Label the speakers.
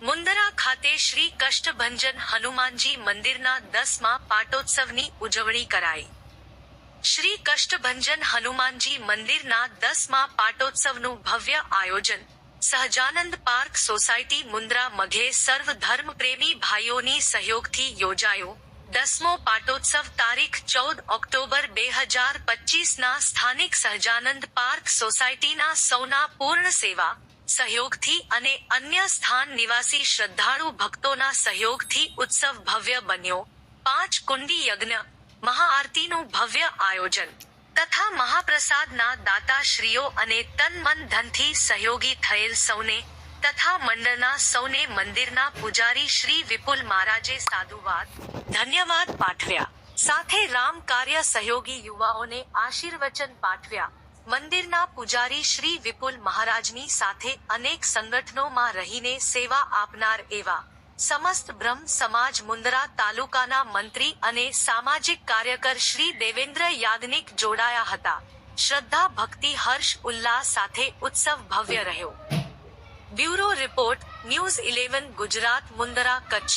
Speaker 1: મુંદરા ખાતે શ્રી કષ્ટભંજન હનુમાનજી મંદિરના 10મા પાટોત્સવની ઉજવણી કરાઈ. શ્રી કષ્ટભંજન હનુમાનજી મંદિરના 10મા પાટોત્સવનું ભવ્ય આયોજન સહજાનંદ પાર્ક સોસાયટી મુંદ્રા મઘે સર્વ ધર્મ પ્રેમી ભાઈઓની સહયોગથી યોજાયો. 10મો પાટોત્સવ તારીખ 14 ઓક્ટોબર 2025ના સ્થાનિક સહજાનંદ પાર્ક સોસાયટીના સૌના પૂર્ણ સેવા સહયોગથી અને અન્ય સ્થાન નિવાસી શ્રદ્ધાળુ ભક્તોના સહયોગથી ઉત્સવ ભવ્ય બન્યો. 5 કુંડી યજ્ઞ, મહાઆરતીનું ભવ્ય આયોજન તથા મહાપ્રસાદના દાતાશ્રીઓ અને તન મન ધનથી સહયોગી થયેલ સૌને તથા મંડળના સૌને મંદિરના પૂજારી શ્રી વિપુલ મહારાજે સાધુવાદ, ધન્યવાદ પાઠવ્યા. સાથે રામ કાર્ય સહયોગી યુવાઓને આશીર્વચન પાઠવ્યા. મંદિરના પૂજારી શ્રી વિપુલ મહારાજની સાથે અનેક સંગઠનોમાં રહીને સેવા આપનાર એવા સમસ્ત બ્રહ્મ સમાજ મુંદરા તાલુકાના મંત્રી અને સામાજિક કાર્યકર શ્રી દેવેન્દ્ર યાજ્ઞિક જોડાયા હતા. શ્રદ્ધા ભક્તિ હર્ષ ઉલ્લાસ સાથે ઉત્સવ ભવ્ય રહ્યો. Bureau report, news 11 Gujarat Mundra Kutch.